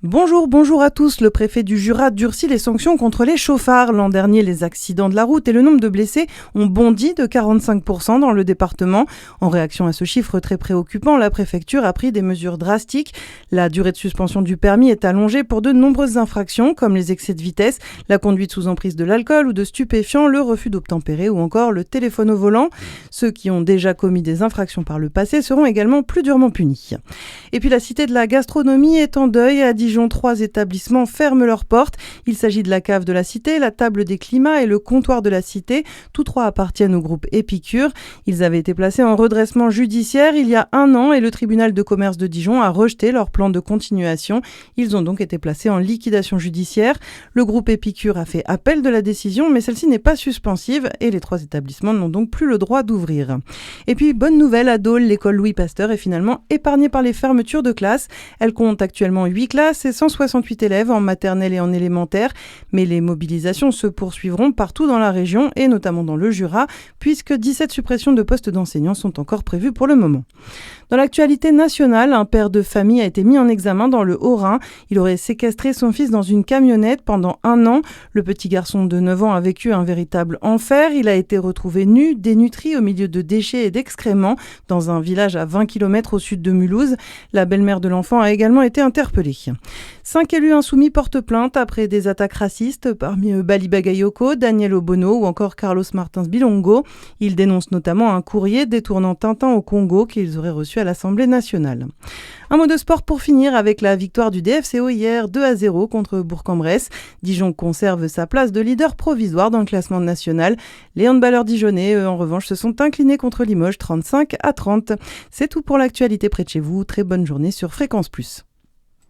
Bonjour à tous. Le préfet du Jura durcit les sanctions contre les chauffards. L'an dernier, les accidents de la route et le nombre de blessés ont bondi de 45% dans le département. En réaction à ce chiffre très préoccupant, la préfecture a pris des mesures drastiques. La durée de suspension du permis est allongée pour de nombreuses infractions, comme les excès de vitesse, la conduite sous emprise de l'alcool ou de stupéfiants, le refus d'obtempérer ou encore le téléphone au volant. Ceux qui ont déjà commis des infractions par le passé seront également plus durement punis. Et puis la cité de la gastronomie est en deuil. À Dijon, 3 établissements ferment leurs portes. Il s'agit de la cave de la cité, la table des climats et le comptoir de la cité. Tous 3 appartiennent au groupe Épicure. Ils avaient été placés en redressement judiciaire il y a 1 an et le tribunal de commerce de Dijon a rejeté leur plan de continuation. Ils ont donc été placés en liquidation judiciaire. Le groupe Épicure a fait appel de la décision, mais celle-ci n'est pas suspensive et les 3 établissements n'ont donc plus le droit d'ouvrir. Et puis, bonne nouvelle à Dole, l'école Louis Pasteur est finalement épargnée par les fermetures de classes. Elle compte actuellement 8 classes et 168 élèves en maternelle et en élémentaire. Mais les mobilisations se poursuivront partout dans la région et notamment dans le Jura, puisque 17 suppressions de postes d'enseignants sont encore prévues pour le moment. Dans l'actualité nationale, un père de famille a été mis en examen dans le Haut-Rhin. Il aurait séquestré son fils dans une camionnette pendant 1 an. Le petit garçon de 9 ans a vécu un véritable enfer. Il a été retrouvé nu, dénutri au milieu de déchets et d'excréments dans un village à 20 km au sud de Mulhouse. La belle-mère de l'enfant a également été interpellée. 5 élus insoumis portent plainte après des attaques racistes, parmi eux Bali Bagayoko, Daniel Obono ou encore Carlos Martins Bilongo. Ils dénoncent notamment un courrier détournant Tintin au Congo qu'ils auraient reçu à l'Assemblée nationale. Un mot de sport pour finir avec la victoire du DFCO hier 2-0 contre Bourg-en-Bresse. Dijon conserve sa place de leader provisoire dans le classement national. Les handballeurs dijonnais, eux, en revanche, se sont inclinés contre Limoges 35-30. C'est tout pour l'actualité près de chez vous. Très bonne journée sur Fréquence Plus.